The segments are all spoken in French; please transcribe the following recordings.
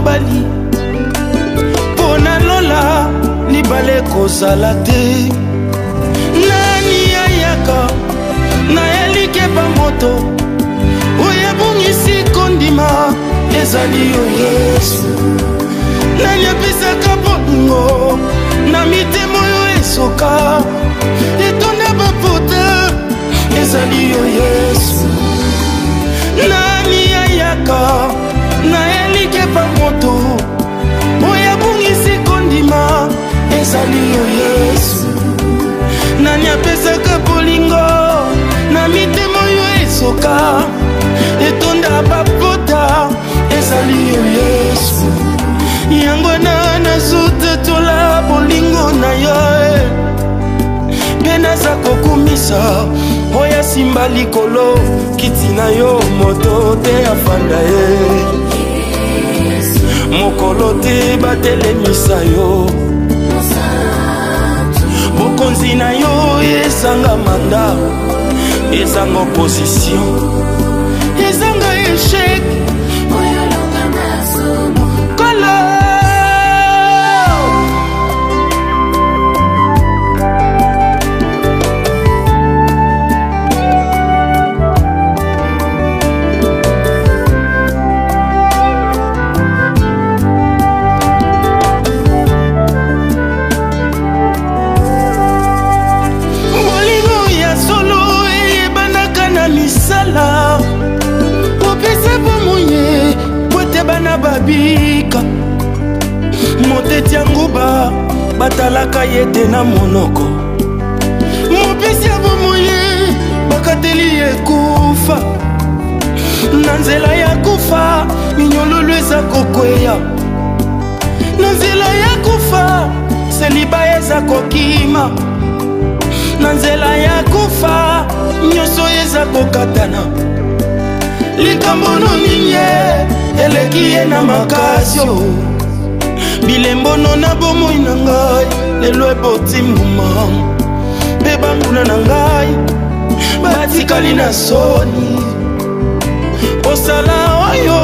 mobali pona lola libale kozala te nani ayaka na elike pa moto oya bungisi kondima ezali yo Yesu nani apesaka bolingo na mitemo yo esoka etonda bapota ezali yo Yesu nani ayaka na elike pa moto oya bungisi kondima ezali yo Yesu nani apesaka bolingo na mitemo yo esoka etonda bapota ezali yo Yesu yango na nazuta tola bolingo na yo benaza kokumisa oya simba likolo kiti na yo moto te afanda ye mokolo te batelemisa yo bokonzi na yo ezanga manda ezanga opposition ezanga échec kolo opesa bomoye pote bana babika moteti ya nguba batalaka ye te na monoko mopesi ya bomoye bakateli ekufa na nzela ya kufa minyololo eza kokweya na nzela ya kufa seliba eza kokima na nzela ya kufa nyonso eza kokatana likambo noninye eleki ye na makasio bilembono na bomoi na ngai lelo eboti mbuma mpe banguna na ngai batikali na soni osala oyo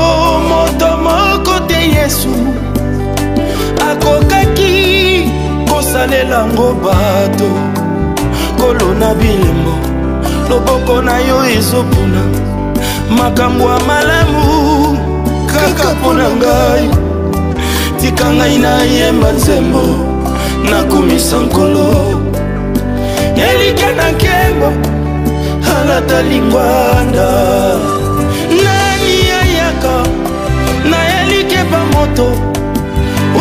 moto moko te Yesu akokaki kosalela ngo bato kolo na bilembo loboko na yo ezopuna makambo ya malamu kaka mpona ngai tika ngai nayemba nzembo nakumisa nkolo elike na nkembo alata lingwanda nani ayaka na elike pa moto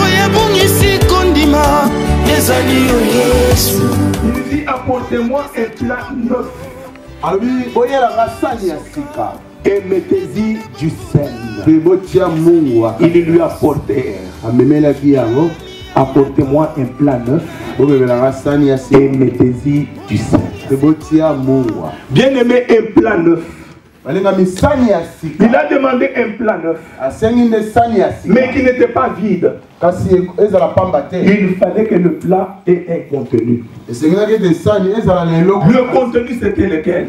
oya bungisi kondima ezali yo Yesu. Il dit apportez-moi un plat neuf. Et mettez-y du sel. Ils lui apportèrent. Apportez-moi un plat neuf. Et mettez-y du sel. Bien-aimé, un plat neuf. Il a demandé un plat neuf, mais qui n'était pas vide. Il fallait que le plat ait un contenu. Le contenu, c'était lequel?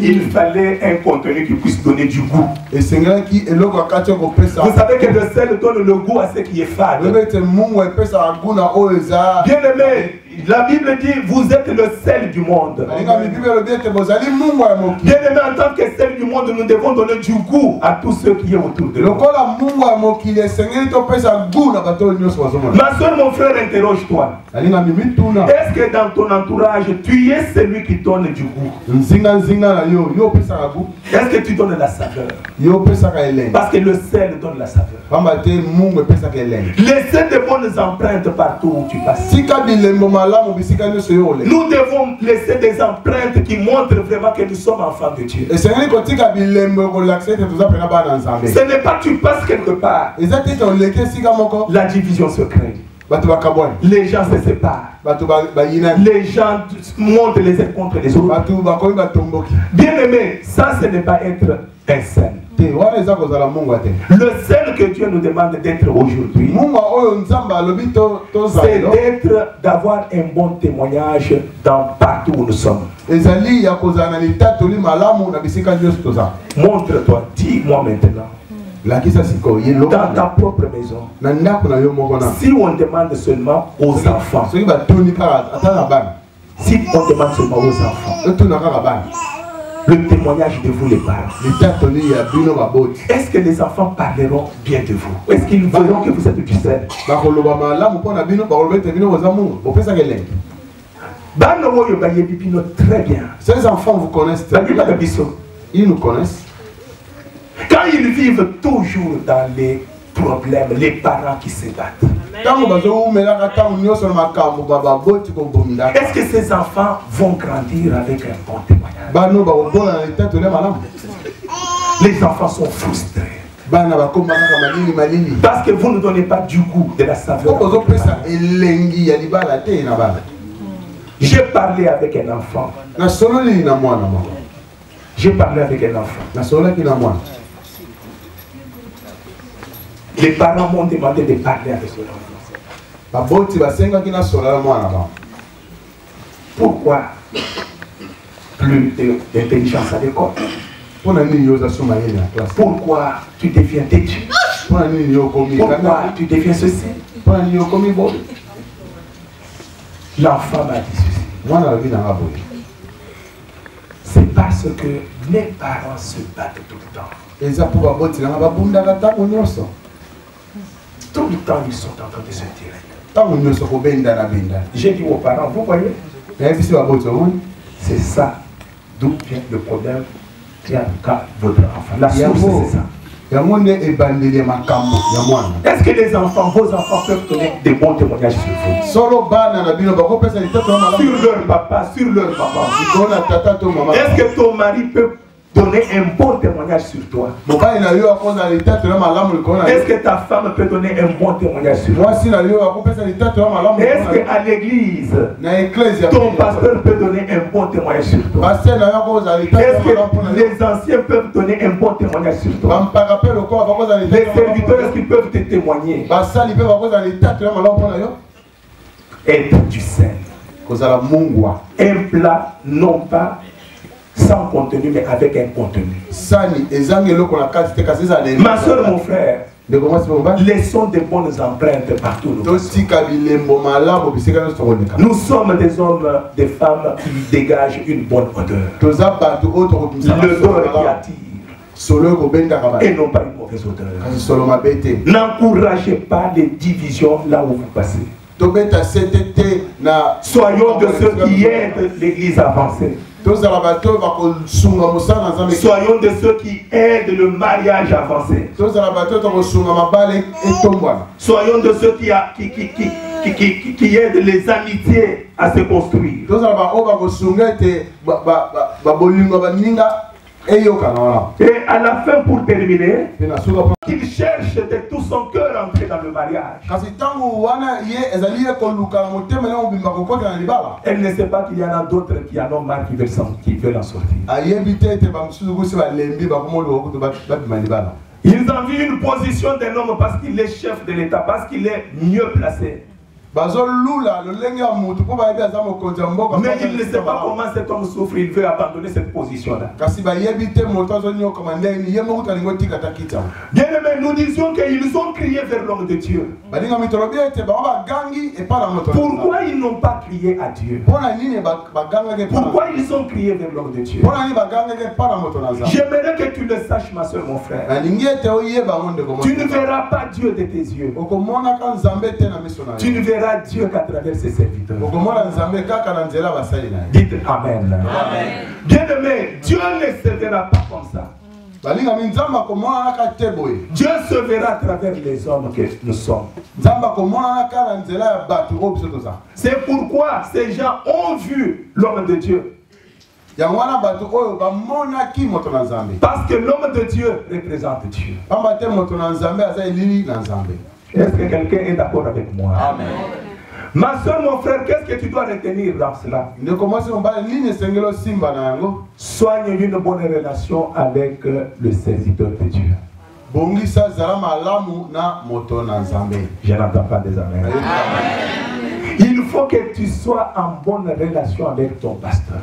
Il fallait un contenu qui puisse donner du goût. Vous savez que le sel donne le goût à ce qui est fade. Bien aimé, la Bible dit vous êtes le sel du monde. Bien aimé, en tant que sel du monde, nous devons donner du goût à tous ceux qui sont autour de nous. Ma soeur, mon frère, interroge-toi. Est-ce que dans ton entourage, tu es celui qui donne du goût? Est-ce que tu donnes la saveur? Parce que le sel donne la saveur. Laissez de bonnes empreintes partout où tu passes. Nous devons laisser des empreintes qui montrent vraiment que nous sommes enfants de Dieu. Ce n'est pas que tu passes quelque part. La division se crée. Les gens se séparent. Les gens montent les uns contre les autres. Bien aimé, ça ce n'est pas être un sel. Le sel que Dieu nous demande d'être aujourd'hui, c'est d'être, d'avoir un bon témoignage dans partout où nous sommes. Montre-toi, dis-moi maintenant. dans ta propre maison. Si on demande seulement aux enfants, si on demande seulement aux enfants, le témoignage de vous les parents, est-ce que les enfants parleront bien de vous? Est-ce qu'ils verront que vous êtes du sel? Très bien. Ces enfants vous connaissent très bien. Ils nous connaissent. Quand ils vivent toujours dans les problèmes, les parents qui se battent, est-ce que ces enfants vont grandir avec un bon témoignage? Les enfants sont frustrés parce que vous ne donnez pas du goût, de la saveur. J'ai parlé avec un enfant. J'ai parlé avec un enfant. Les parents m'ont demandé de parler avec ce enfant. Pourquoi plus d'intelligence à l'école? Pourquoi tu deviens têtu? Pourquoi tu deviens ceci? L'enfant m'a dit ceci. C'est parce que mes parents se battent tout le temps. Tout le temps, ils sont en train de se tirer. J'ai dit aux parents, vous voyez, c'est ça d'où vient le problème qui a votre enfant. La source, c'est ça. Est-ce que les enfants, vos enfants peuvent donner des bons témoignages sur vous? Sur leur papa, sur leur maman. Est-ce que ton mari peut donner un bon témoignage sur toi? Est-ce que ta femme peut donner un bon témoignage sur toi? Est-ce qu'à l'église, ton pasteur peut donner un bon témoignage sur toi? Est-ce que les anciens peuvent donner un bon témoignage sur toi? Les serviteurs, est-ce qu'ils peuvent te témoigner? Être du sel. Un plat, non pas sans contenu, mais avec un contenu. Ma soeur, mon frère, laissons de bonnes empreintes partout. Nous sommes des hommes, des femmes qui dégagent une bonne odeur. L'odeur qui attire. Et non pas une mauvaise odeur. N'encouragez pas les divisions là où vous passez. Soyons de ceux qui aident l'église à avancer. Soyons de ceux qui aident le mariage à avancer. Soyons de ceux qui aident les amitiés à se construire. Et à la fin, pour terminer, il cherche de tout son cœur à entrer dans le mariage. Elle ne sait pas qu'il y en a d'autres qui en ont marre, qui veulent en sortir. Ils envient une position d'un homme parce qu'il est chef de l'État, parce qu'il est mieux placé. Mais il ne sait pas comment cet homme souffre, il veut abandonner cette position-là. Bien aimé, nous disions qu'ils ont crié vers l'homme de Dieu. Pourquoi ils n'ont pas crié à Dieu? Pourquoi ils ont crié vers l'homme de Dieu? J'aimerais que tu le saches, ma soeur, mon frère. Tu ne verras pas Dieu de tes yeux. Tu ne verras Dieu qu'à travers ses serviteurs. Dites Amen. Amen. Bien aimé, Dieu ne se verra pas comme ça. Dieu se verra à travers les hommes que nous sommes. C'est pourquoi ces gens ont vu l'homme de Dieu. Parce que l'homme de Dieu représente Dieu. Est-ce que quelqu'un est d'accord avec moi? Amen. Ma soeur, mon frère, qu'est-ce que tu dois retenir dans cela? Soigne une bonne relation avec le serviteur de Dieu. Je n'entends pas des amens. Il faut que tu sois en bonne relation avec ton pasteur.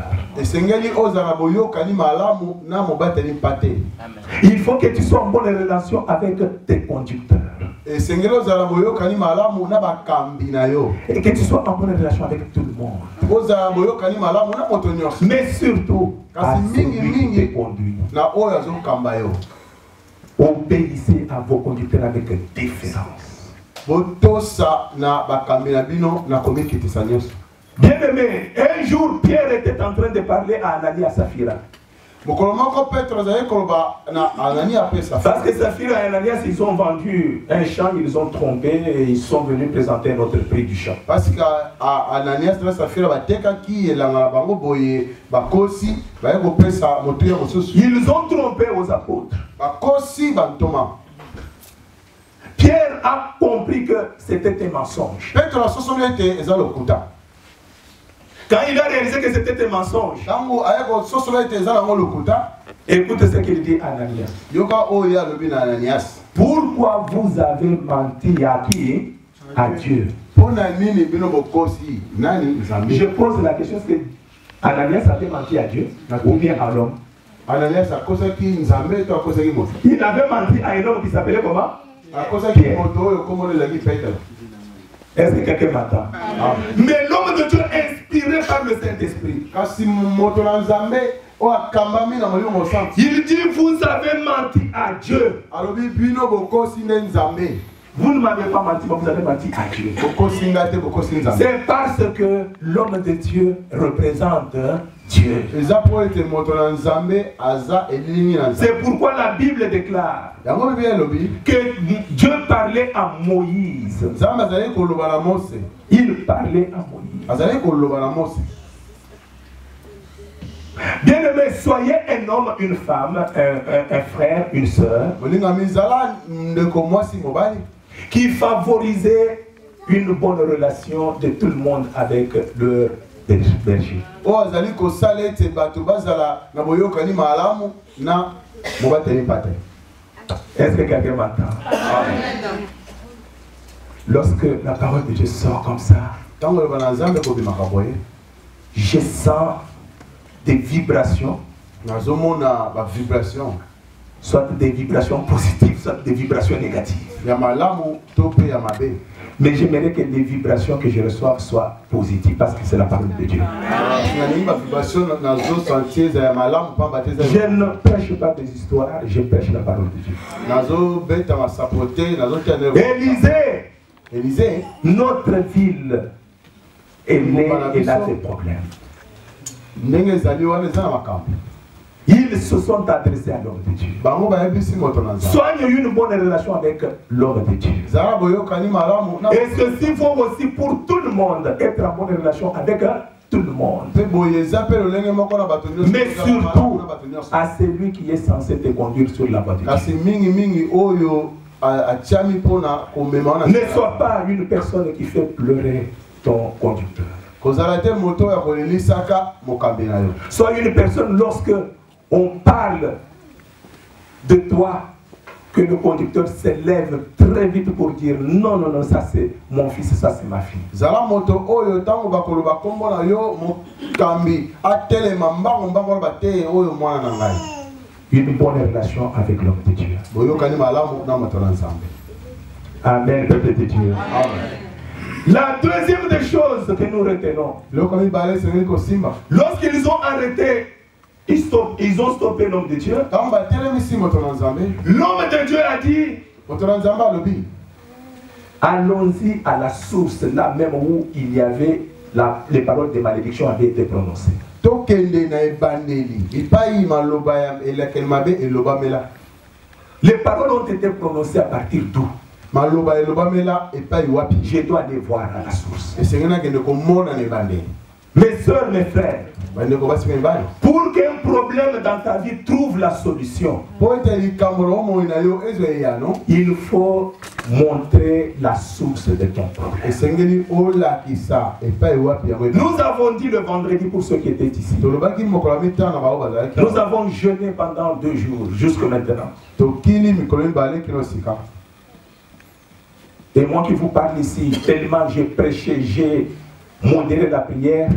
Il faut que tu sois en bonne relation avec tes conducteurs. Et que tu sois en bonne relation avec tout le monde. Mais surtout, à celui qui te conduit. Obéissez à vos conducteurs avec déférence. Bien aimé, un jour Pierre était en train de parler à Ananias et Saphira. Parce que Saphira et Ananias, ils ont vendu un champ, ils ont trompé et ils sont venus présenter notre prix du champ. Parce qu'Ananias et Saphira, ils ont trompé aux apôtres. Pierre a compris que c'était un mensonge. Quand il a réalisé que c'était un mensonge, écoutez ce qu'il dit à Ananias. Pourquoi vous avez menti à qui? À Dieu. Je pose la question, est-ce que Ananias avait menti à Dieu ou bien à l'homme? Il avait menti à un homme qui s'appelait comment? Est-ce que quelqu'un m'entend? Mais l'homme de Dieu inspiré par le Saint-Esprit. Il dit, vous avez menti à Dieu. Vous ne m'avez pas menti, mais vous avez menti à Dieu. C'est parce que l'homme de Dieu représente Dieu. C'est pourquoi la Bible déclare que Dieu parlait à Moïse. Il parlait à Moïse. Bien aimé, soyez un homme, une femme, un frère, une soeur qui favorisait une bonne relation de tout le monde avec leur berger. Est-ce que quelqu'un m'entend? Lorsque la parole de Dieu sort comme ça, je sens des vibrations, soit des vibrations positives, soit des vibrations négatives. Mais j'aimerais que les vibrations que je reçois soient positives parce que c'est la parole de Dieu. Je ne prêche pas des histoires, je prêche la parole de Dieu. Élysée, notre ville est née et a des problèmes. Ils se sont adressés à l'homme de Dieu. Soigne une bonne relation avec l'homme de Dieu. Et ceci vaut aussi pour tout le monde, être en bonne relation avec tout le monde. Mais surtout à celui qui est censé te conduire sur la voie de Dieu. Ne sois pas une personne qui fait pleurer ton conducteur. Sois une personne lorsque on parle de toi, que le conducteur s'élève très vite pour dire non, non, non, ça c'est mon fils, ça c'est ma fille. Une bonne relation avec l'homme de Dieu. Amen, peuple de Dieu. Amen. La deuxième des choses que nous retenons, lorsqu'ils ont arrêté, ils ont stoppé l'homme de Dieu. L'homme de Dieu a dit, allons-y à la source, là même où il y avait les paroles de malédiction avaient été prononcées. Les paroles ont été prononcées à partir d'où? Je dois aller voir à la source. Mes soeurs, mes frères, pour qu'un problème dans ta vie trouve la solution, il faut montrer la source de ton problème. Nous avons dit le vendredi pour ceux qui étaient ici. Nous avons jeûné pendant 2 jours jusqu'à maintenant. Et moi qui vous parle ici, tellement j'ai prêché, j'ai modéré la prière,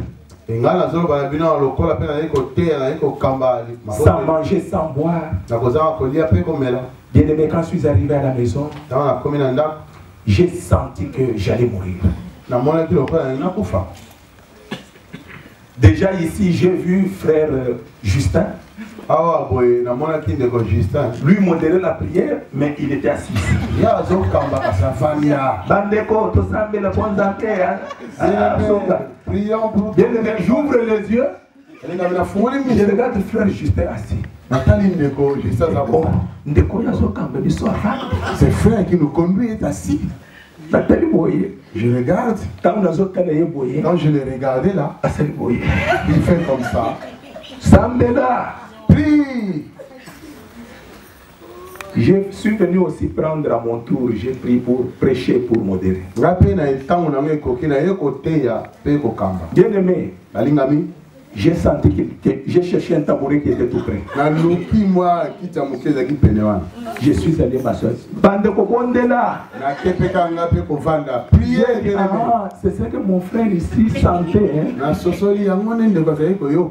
Sans manger, sans boire. Bien-aimé, quand je suis arrivé à la maison, j'ai senti que j'allais mourir. Déjà ici, j'ai vu frère Justin. Lui modérait la prière, mais il était assis. J'ouvre les yeux, je regarde frère Justin assis. C'est frère qui nous conduit est assis. Je regarde. Quand je l'ai regardé là, il fait comme ça. Prie. Je suis venu aussi prendre à mon tour, j'ai pris pour prêcher, pour modérer. Bien-aimé, j'ai senti que j'ai cherché un tabouret qui était tout près. Je suis allé m'asseoir. C'est ça que mon frère ici sentait. Hein?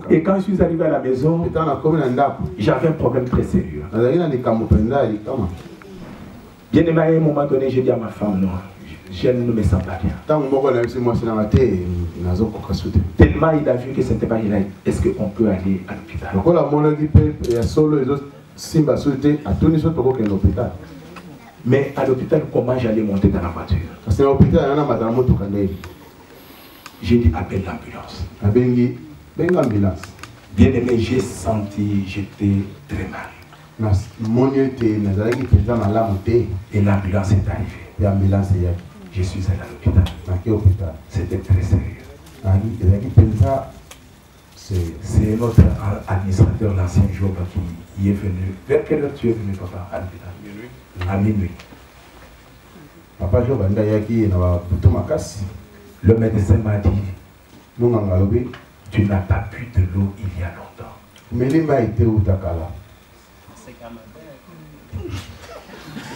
Et quand je suis arrivé à la maison, j'avais un problème très sérieux. Bien aimé, à un moment donné, j'ai dit à ma femme, non, je ne me sens pas bien. Tellement il a vu que ce n'était pas il. Est-ce qu'on peut aller à l'hôpital? Mais à l'hôpital, comment j'allais monter dans la voiture? J'ai dit, appelle l'ambulance. Bien aimé, j'ai senti, j'étais très mal. Et l'ambulance est arrivée. Je suis allé à l'hôpital. C'était très sérieux. C'est notre administrateur, l'ancien Job, qui est venu. Vers quelle heure tu es venu, papa, à l'hôpital? À minuit. Papa Job, le médecin m'a dit, tu n'as pas bu de l'eau il y a longtemps.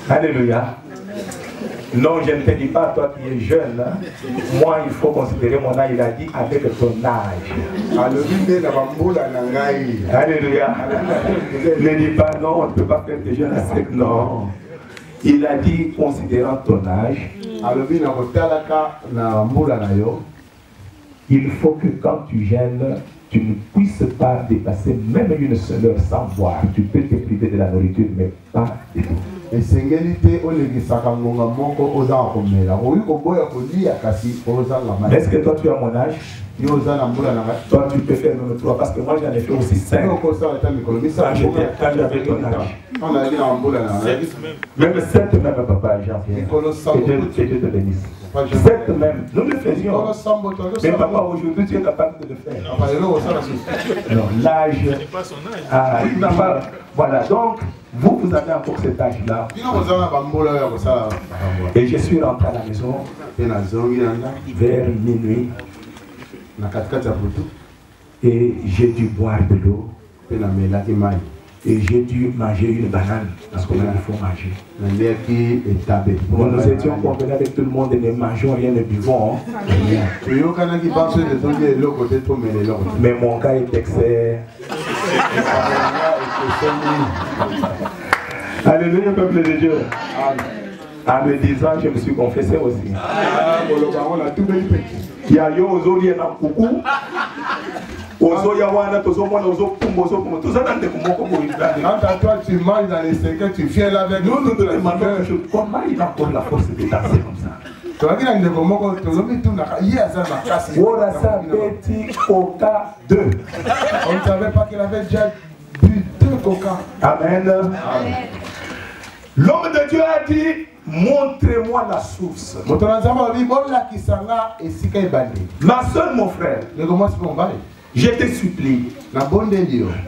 Alléluia. Non, je ne te dis pas, toi qui es jeune, hein. Moi il faut considérer mon âge, il a dit avec ton âge. Alléluia. Ne dis pas non, on ne peut pas faire des jeunes avec non. Il a dit considérant ton âge, il faut que quand tu gênes, tu ne puisses pas dépasser même une seule heure sans boire. Tu peux te priver de la nourriture, mais pas de l'eau. Est-ce que toi tu as mon âge? Toi tu peux faire même 3 parce que moi j'en ai fait aussi 5 quand j'avais ton âge. Même 7 même papa Jean-Pierre. Que Dieu te bénisse. 7 même, nous le faisions. Mais papa aujourd'hui tu es capable de le faire. Non, l'âge. Voilà, donc vous avez encore cet âge-là. Et je suis rentré à la maison vers minuit. Et j'ai dû boire de l'eau. Et j'ai dû manger une banane parce qu'il faut manger. Nous étions convenus avec tout le monde et ne mangeons rien, ne buvons. Mais mon gars est excès. Alléluia, peuple de Dieu. En me disant, je me suis confessé aussi. Il y a yo ozo lié na kuku. Ozo ya wana tozo mona ozo kumbo ozo kumbo. Tout ça dans des kumoko pour une blague. Quand toi tu manges dans les secrets, tu viens là avec nous te demandons comment il a encore la force de danser comme ça. Tu vas dire que kumoko tozo mi tu na hier ça na kasi. Ora sa petit coca 2. On ne savait pas qu'il avait déjà bu 2 coca. Amen. L'homme de Dieu a dit, montrez-moi la source. Ma soeur, mon frère, je te supplie.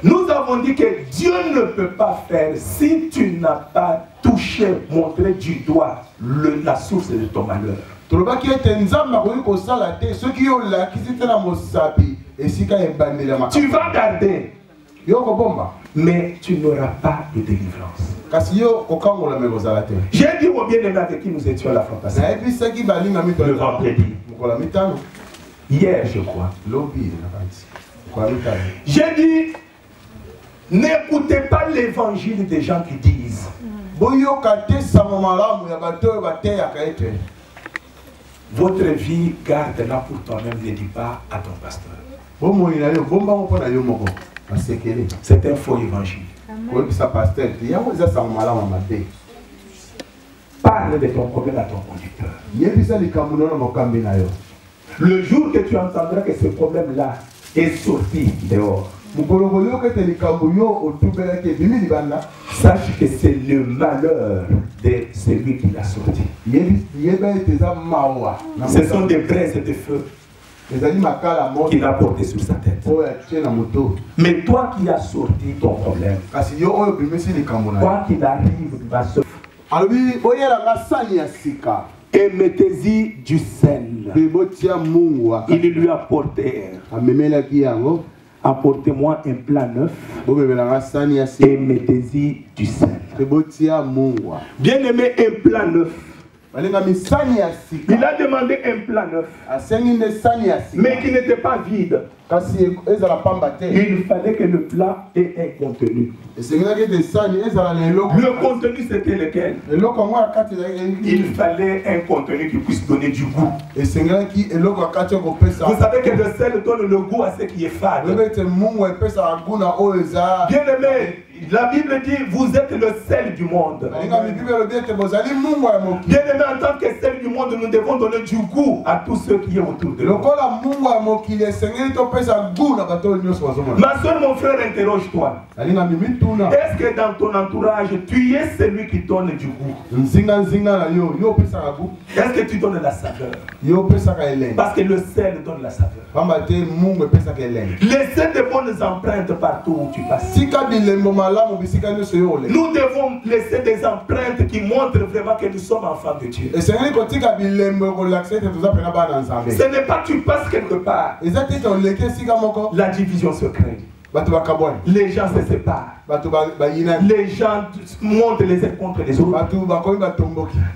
Nous avons dit que Dieu ne peut pas faire si tu n'as pas touché, montré du doigt la source de ton malheur. Tu vas garder, mais tu n'auras pas de délivrance. J'ai dit au bien-aimé avec qui nous étions à la fois passée, le vendredi. Hier, je crois. J'ai dit, n'écoutez pas l'évangile des gens qui disent. Votre vie, garde-la pour toi-même, ne dis pas à ton pasteur. C'est un faux évangile. Parle de ton problème à ton conducteur. Le jour que tu entendras que ce problème-là est sorti dehors, sache que c'est le malheur de celui qui l'a sorti. Ce sont des braises de feu qu'il a porté sur sa tête. Mais toi qui as sorti ton problème, quoi qu'il arrive, tu vas sortir. Et mettez-y du sel. Ils lui apportèrent. Apportez-moi un plat neuf et mettez-y du sel. Bien aimé, un plat neuf. Il a demandé un plat neuf, mais qui n'était pas vide. Il fallait que le plat ait un contenu. Le contenu, c'était lequel? Il fallait un contenu qui puisse donner du goût. Vous savez que le sel donne le goût à ce qui est fade. Bien aimé, la Bible dit, vous êtes le sel du monde. Bien aimé, en tant que sel du monde, nous devons donner du goût à tous ceux qui sont autour de nous. Ma soeur, mon frère, interroge-toi. Est-ce que dans ton entourage, tu es celui qui donne du goût? Est-ce que tu donnes la saveur? Parce que le sel donne la saveur. Laissez de bonnes empreintes partout où tu passes. Nous devons laisser des empreintes qui montrent vraiment que nous sommes enfants de Dieu. Ce n'est pas tu passes quelque part. La division se crée. Les gens se séparent. Les gens montent les uns contre les autres.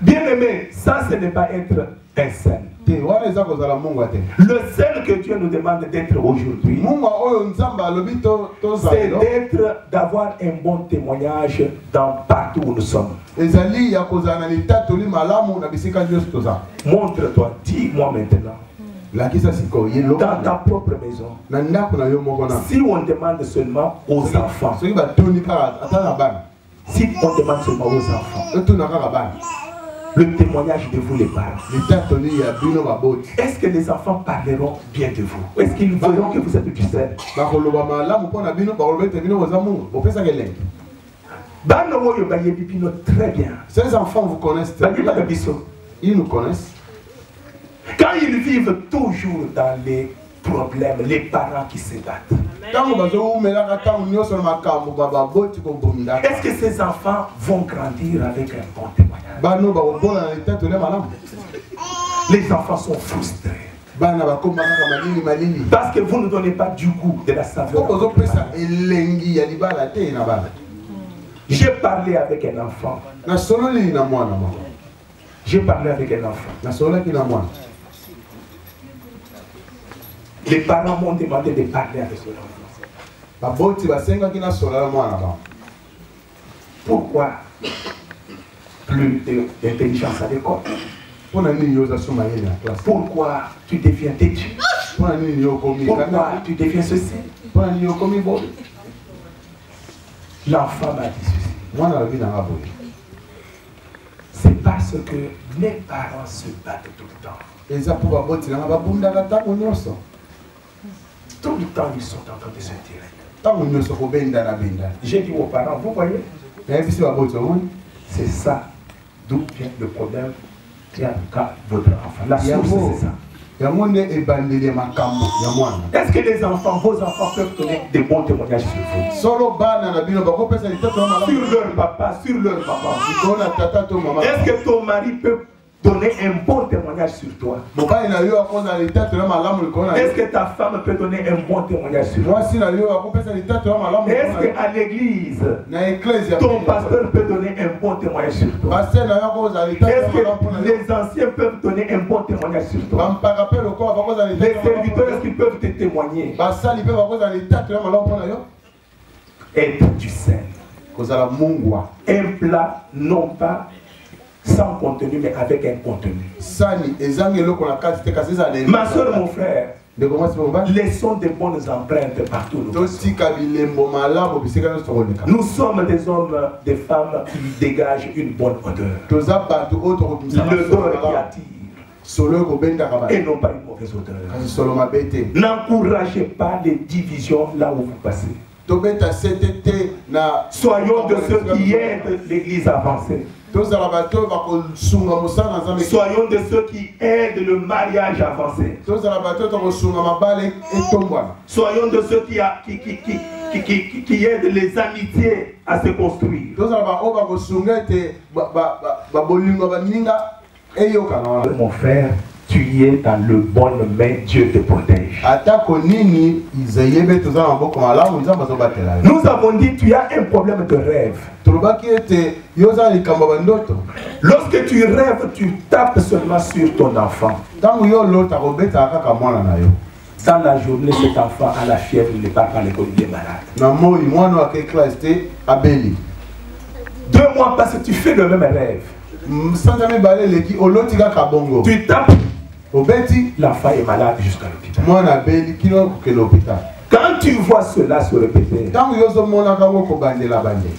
Bien aimé, ça ce n'est pas être un sel. Le sel que Dieu nous demande d'être aujourd'hui, c'est d'avoir un bon témoignage partout où nous sommes. Montre-toi, dis-moi maintenant. Dans ta propre maison, si on demande seulement aux enfants, si on demande seulement aux enfants, le témoignage de vous les parents, est-ce que les enfants parleront bien de vous? Est-ce qu'ils verront que vous êtes du sel? Très bien. Ces enfants vous connaissent très bien. Ils nous connaissent. Quand ils vivent toujours dans les problèmes, les parents qui se battent, est-ce que ces enfants vont grandir avec un bon témoignage? Les enfants sont frustrés. Parce que vous ne donnez pas du goût, de la saveur. J'ai parlé avec un enfant. J'ai parlé avec un enfant. Les parents m'ont demandé de parler avec ce enfant. Pourquoi plus d'intelligence à l'école? Pourquoi tu deviens têtu? Pourquoi tu deviens ceci? L'enfant m'a dit ceci. C'est parce que mes parents se battent tout le temps. Tout le temps, ils sont en train de se tirer. J'ai dit aux parents, vous voyez, c'est ça d'où vient le problème qui a votre enfant. La source, c'est ça. Est-ce que les enfants, vos enfants peuvent donner des bons témoignages sur vous? Sur leur papa, sur leur maman. Est-ce que ton mari peut donner un bon témoignage sur toi? Est-ce que ta femme peut donner un bon témoignage sur toi? Est-ce qu'à l'église, ton pasteur peut donner un bon témoignage sur toi? Est-ce que les anciens peuvent donner donner un bon témoignage sur toi? Les serviteurs, est-ce qu'ils peuvent te témoigner? Être du sel. Un plat, non pas sans contenu, mais avec un contenu. Ma soeur, mon frère, laissons des bonnes empreintes partout. Nous sommes des hommes, des femmes qui dégagent une bonne odeur. L'odeur qui attire. Et non pas une mauvaise odeur. N'encouragez pas les divisions là où vous passez. Soyons de ceux qui aident l'église à avancer. Soyons de ceux qui aident le mariage à avancer. Soyons de ceux qui aident les amitiés à se construire. Mon frère, tu es dans le bon main, Dieu te protège. Nous avons dit tu as un problème de rêve. Lorsque tu rêves, tu tapes seulement sur ton enfant. Dans la journée, cet enfant a la fièvre, il ne part pas à l'école, il est malade. 2 mois passent, tu fais le même rêve. Tu tapes. L'enfant est malade jusqu'à l'hôpital. Quand tu vois cela se répéter,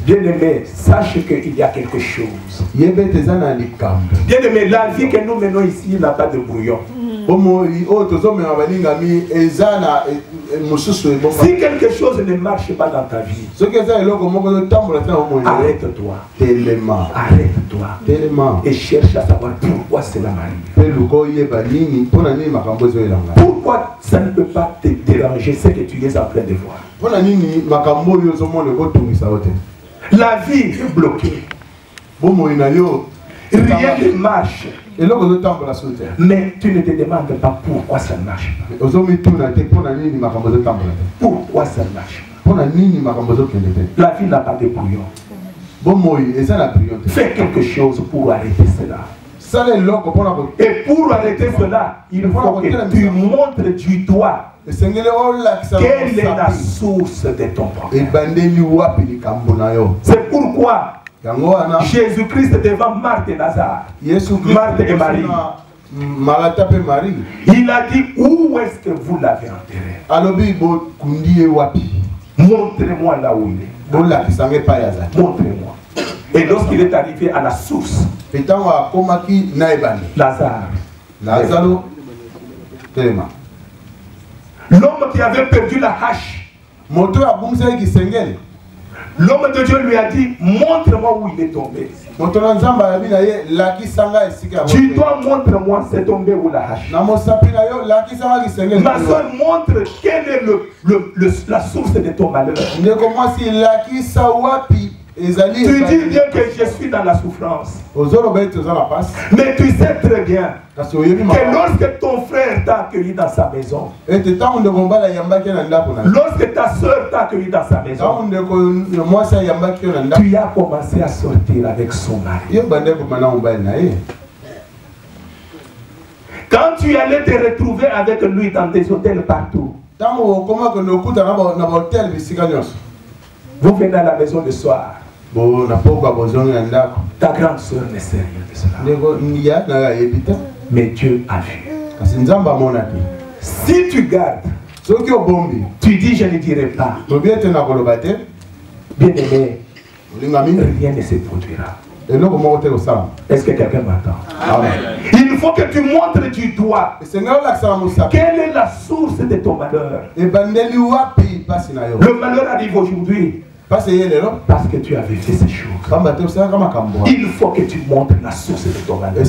bien aimé, sache qu'il y a quelque chose. Bien aimé, la vie que nous menons ici n'a pas de brouillon. Si quelque chose ne marche pas dans ta vie, arrête-toi. Arrête-toi. Et cherche à savoir pourquoi cela m'arrive. Pourquoi ça ne peut pas te déranger ce que tu es en train de voir. La vie est bloquée. Rien ne marche. Mais tu ne te demandes pas pourquoi ça ne marche pas. Pourquoi ça ne marche pas? La vie n'a pas de brouillon. Fais quelque chose pour arrêter cela. Et pour arrêter cela, il faut que tu montres du doigt quelle est la source de ton problème. C'est pourquoi Jésus-Christ devant Marthe et Lazare, Marthe et Marie, il a dit, où est-ce que vous l'avez enterré? Montrez-moi là où il est. Montrez-moi. Et lorsqu'il est arrivé à la source, Lazare, l'homme qui avait perdu la hache, l'homme de Dieu lui a dit, montre-moi où il est tombé. Tu dois montrer-moi c'est tombé où la hache. Ma soeur, montre quelle est la source de ton malheur. Tu dis bien que je suis dans la souffrance. Mais tu sais très bien que lorsque ton frère t'a accueilli dans sa maison, lorsque ta soeur t'a accueilli dans sa maison, tu as commencé à sortir avec son mari. Quand tu allais te retrouver avec lui dans des hôtels partout, vous venez à la maison le soir. Ta grande soeur ne sait rien de cela. Mais Dieu a vu. Si tu gardes, tu dis je ne dirai pas. Bien aimé, rien ne se produira. Est-ce que quelqu'un m'entend? Il faut que tu montres du doigt quelle est la source de ton malheur. Le malheur arrive aujourd'hui parce que tu avais fait ces choses. Il faut que tu montres la source de ton malheur.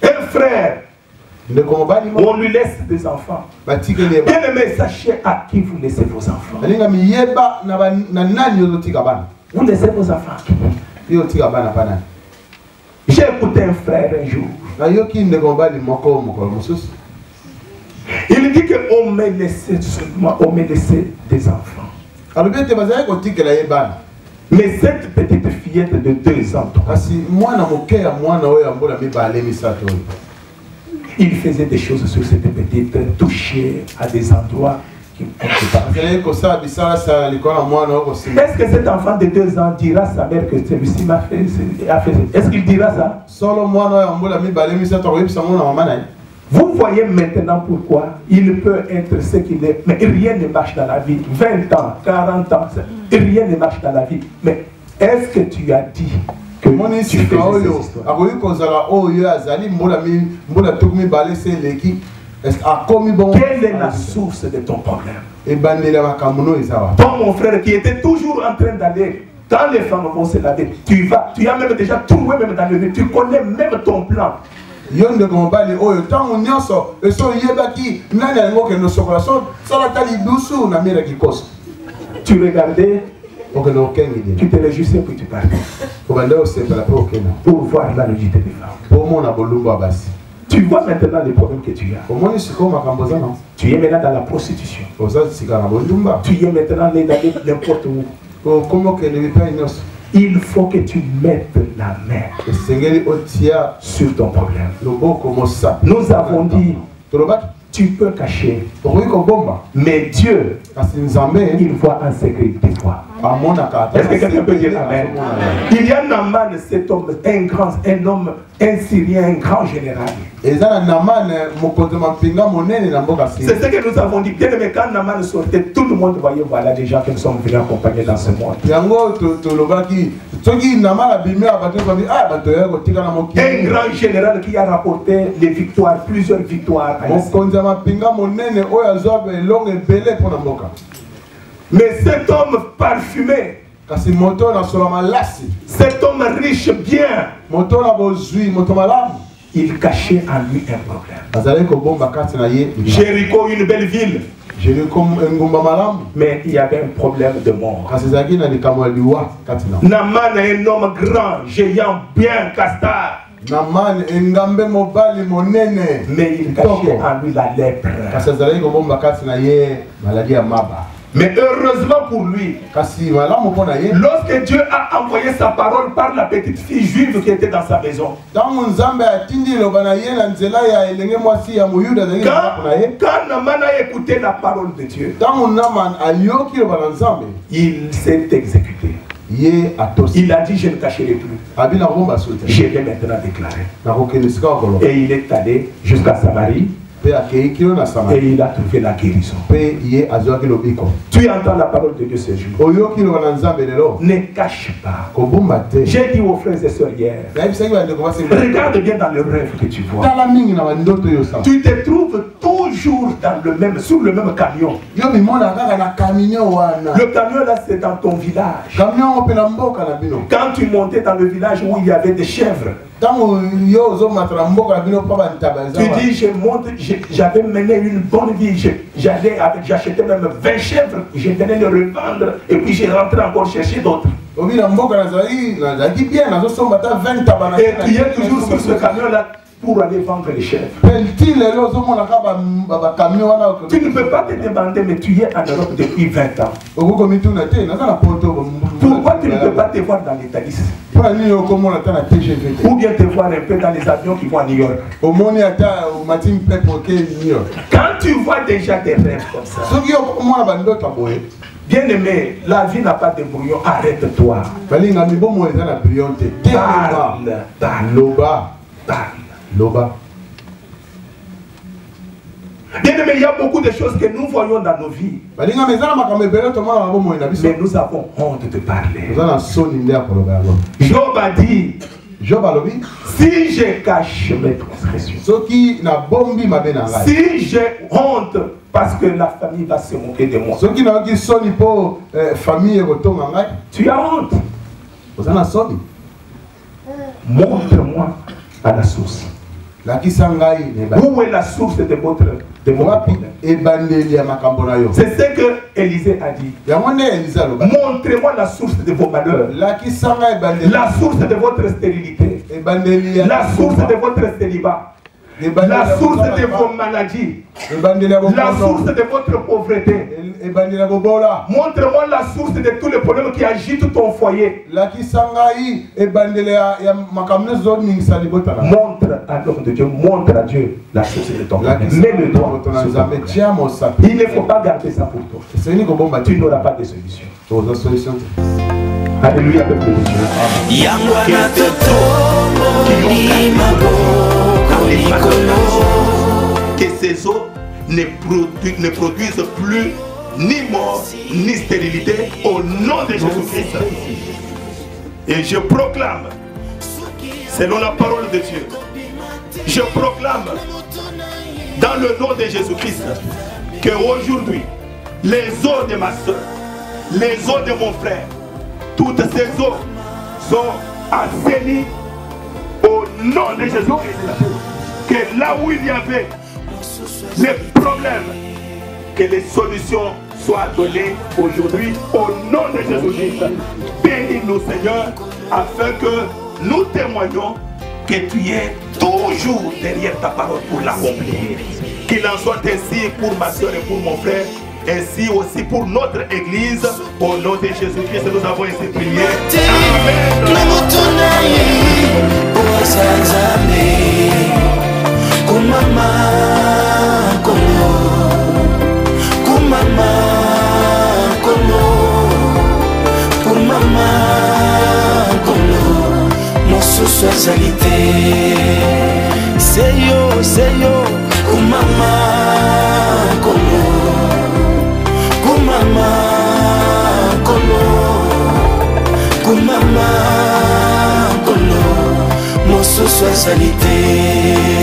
Un frère, on lui laisse des enfants. Bien aimé, sachez à qui vous laissez vos enfants. Vous laissez vos enfants à qui? J'ai écouté un frère un jour. Il dit qu'on m'a laissé des enfants. Mais cette petite fillette de 2 ans, il faisait des choses sur cette petite, toucher à des endroits qui Est-ce que cet enfant de 2 ans dira à sa mère que celui-ci m'a fait, est-ce qu'il dira ça? Vous voyez maintenant pourquoi il peut être ce qu'il est, mais rien ne marche dans la vie. 20 ans, 40 ans, rien ne marche dans la vie. Mais est-ce que tu as dit que tu faisais cette histoire? Quelle est la source de ton problème? Toi, mon frère, qui était toujours en train d'aller, quand les femmes vont se laver, tu as même déjà trouvé même dans le nez, tu connais même ton plan. Tu regardais, tu te réjouissais puis tu partais pour voir la logique des femmes. Tu vois maintenant les problèmes que tu as. Tu es maintenant dans la prostitution. Tu es maintenant dans n'importe où. Il faut que tu mettes la main sur ton problème. Nous avons dit, tu peux cacher, mais Dieu, il voit un secret de toi. Est-ce que quelqu'un peut dire amen? Il y a Naaman, cet homme, un homme, un Syrien, un grand général. C'est ce que nous avons dit. Bien aimé, quand Naaman sortait, tout le monde voyait, voilà des gens qui nous sont venus accompagner dans ce monde. Un grand général qui a rapporté les victoires, plusieurs victoires. Mais cet homme parfumé, cet homme riche bien, il cachait en lui un problème. Jéricho, une belle ville. Mais il y avait un problème de mort. Naaman est un homme grand, géant, bien castard. Mais il cachait en lui la lèpre. Mais heureusement pour lui, lorsque Dieu a envoyé sa parole par la petite fille juive qui était dans sa maison, quand Naaman a écouté la parole de Dieu, il s'est exécuté. Il a dit, je ne cacherai plus. Je vais maintenant déclarer. Et il est allé jusqu'à Samarie. Et il a trouvé la guérison. Tu entends la parole de Dieu ce jour. Ne cache pas. J'ai dit aux frères et sœurs hier, regarde bien dans le rêve que tu vois. Tu te trouves toujours sur le même camion. Le camion là, c'est dans ton village. Quand tu montais dans le village où il y avait des chèvres, tu dis, je monte, j'avais mené une bonne vie, j'achetais même 20 chèvres, je venais les revendre et puis j'ai rentré encore chercher d'autres. Et tu es toujours sur ce camion-là pour aller vendre les chèvres. Tu ne peux pas te demander, mais tu es en Europe depuis 20 ans. Pourquoi tu ne peux pas te voir dans les Thalys? Ou bien te voir un peu dans les avions qui vont à New York. Quand tu vois déjà des rêves comme ça, bien aimé, la vie n'a pas de brouillon, arrête-toi. Parle. Bien aimé, il y a beaucoup de choses que nous voyons dans nos vies. Mais nous avons honte de parler. Job a dit, si je cache mes transgressions, si j'ai honte parce que la famille va se moquer de moi, tu as honte. Montre-moi à la source. Où est la source de votre problème? C'est ce que Élisée a dit. Montrez-moi la source de vos malheurs, la source de votre stérilité, la source de votre célibat, la source de vos maladies, la source de votre pauvreté. Montre-moi la source de tous les problèmes qui agitent ton foyer. Montre à l'homme de Dieu, montre à Dieu la source de ton problème. Mets le doigt sur ton problème. Il ne faut pas garder ça pour toi. Tu n'auras pas de solution. Alléluia, peuple de Dieu. Que ces eaux ne produisent plus ni mort ni stérilité au nom de Jésus-Christ. Et je proclame, selon la parole de Dieu, je proclame dans le nom de Jésus-Christ qu'aujourd'hui, les eaux de ma soeur, les eaux de mon frère, toutes ces eaux sont assainies au nom de Jésus-Christ. Que là où il y avait les problèmes, que les solutions soient données aujourd'hui au nom de Jésus-Christ. Bénis-nous, Seigneur, afin que nous témoignons que tu es toujours derrière ta parole pour l'accomplir. Qu'il en soit ainsi pour ma soeur et pour mon frère, ainsi aussi pour notre église. Au nom de Jésus-Christ, nous avons ainsi prié. Seyo, kumama, kono, kumama, kono, kumama, kono, mosusu azalite.